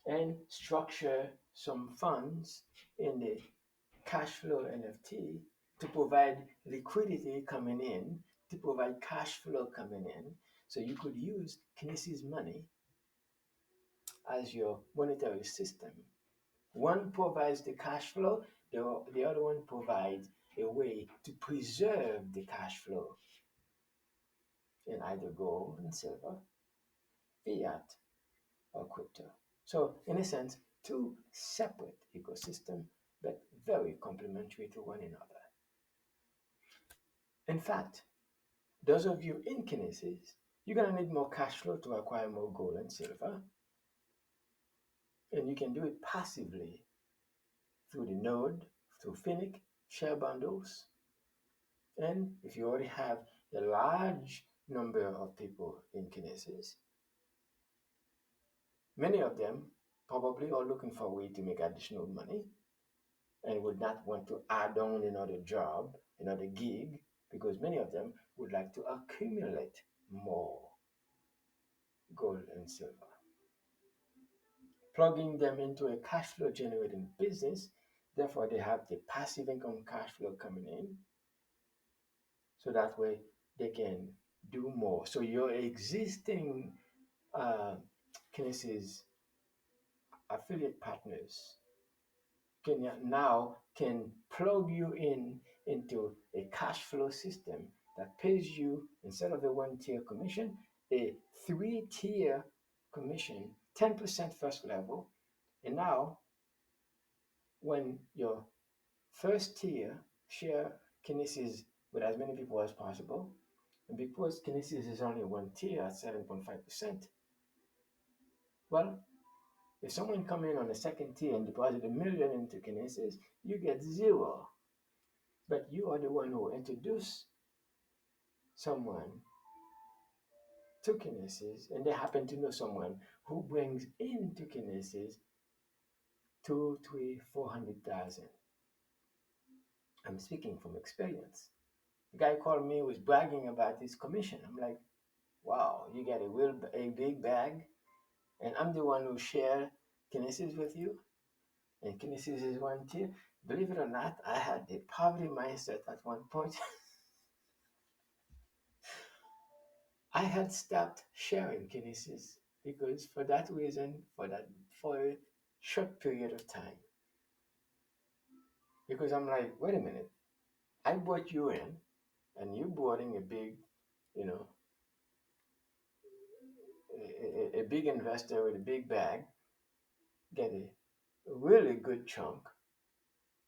and structure some funds in the cash flow NFT to provide liquidity coming in, to provide cash flow coming in. So you could use Kinesis money as your monetary system. One provides the cash flow, the other one provides a way to preserve the cash flow in either gold and silver, fiat, or crypto. So, in a sense, two separate ecosystems, but very complementary to one another. In fact, those of you in Kinesis, you're going to need more cash flow to acquire more gold and silver. And you can do it passively through the node, through Finnic, share bundles. And if you already have a large number of people in Kinesis, many of them probably are looking for a way to make additional money and would not want to add on another job, another gig, because many of them would like to accumulate more gold and silver. Plugging them into a cash flow generating business, therefore they have the passive income cash flow coming in, so that way they can do more. So your existing uh, Kinesis affiliate partners can plug you in into a cash flow system that pays you, instead of a one tier commission, a three-tier commission, 10% first level. And now when your first tier share Kinesis with as many people as possible, and because Kinesis is only one tier at 7.5%, well, if someone come in on the second tier and deposit $1 million into Kinesis, you get zero. But you are the one who introduced someone to Kinesis, and they happen to know someone who brings into Kinesis two, three, 400,000. I'm speaking from experience. The guy called me, was bragging about his commission. I'm like, wow, you get a big bag, and I'm the one who share Kinesis with you, and Kinesis is one tier. Believe it or not, I had a poverty mindset at one point. I had stopped sharing Kinesis because for that reason, for a short period of time. Because I'm like, wait a minute, I brought you in, and you brought in a big, you know, a big investor with a big bag, get a really good chunk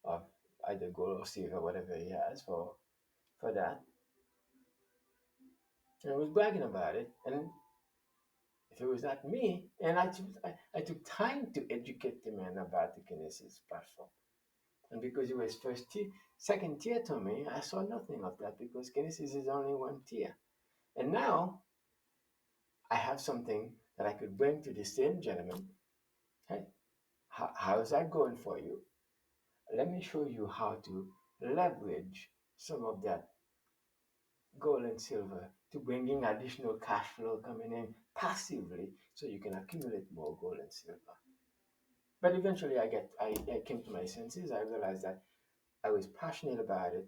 of either gold or silver, whatever he has for that. And I was bragging about it. And if it was not me, and I took time to educate the man about the Kinesis platform. And because it was first tier, second tier to me, I saw nothing of that because Kinesis is only one tier. And now I have something that I could bring to the same gentleman. Hey, how's that going for you? Let me show you how to leverage some of that gold and silver to bring in additional cash flow coming in passively so you can accumulate more gold and silver. But eventually I came to my senses. I realized that I was passionate about it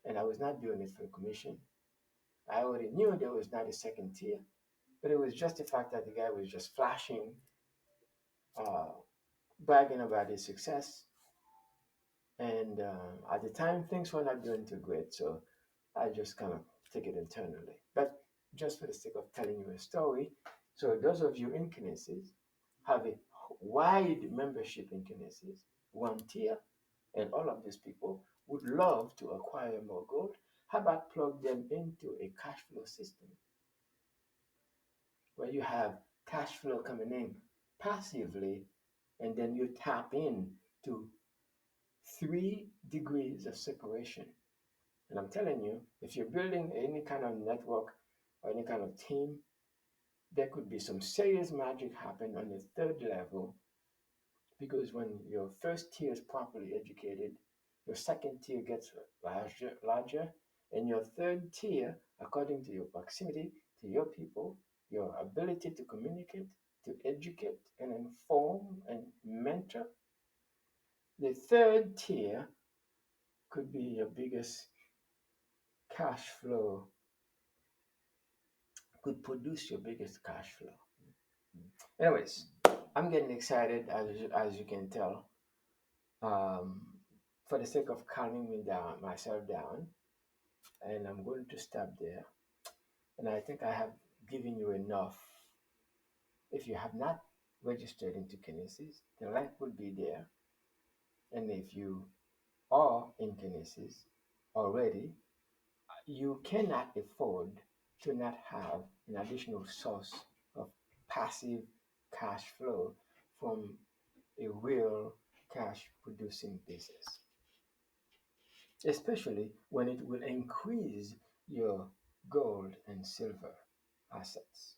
and I was not doing it for commission. I already knew there was not a second tier, but it was just the fact that the guy was just flashing, uh, bragging about his success. And at the time, things were not doing too great, so I just kind of take it internally. But just for the sake of telling you a story, so those of you in Kinesis have a wide membership in Kinesis, one tier, and all of these people would love to acquire more gold. How about plug them into a cash flow system where you have cash flow coming in passively, and then you tap in to 3 degrees of separation. And I'm telling you, if you're building any kind of network or any kind of team, there could be some serious magic happen on the third level, because when your first tier is properly educated, your second tier gets larger, and your third tier, according to your proximity to your people, your ability to communicate, to educate and inform and mentor, the third tier could be your biggest cash flow, could produce your biggest cash flow. Anyways, I'm getting excited as you can tell. Um, for the sake of calming me down, myself down, and I'm going to stop there. And I think I have given you enough. If you have not registered into Kinesis, the link will be there. And if you are in Kinesis already, you cannot afford to not have an additional source of passive cash flow from a real cash producing business, especially when it will increase your gold and silver assets.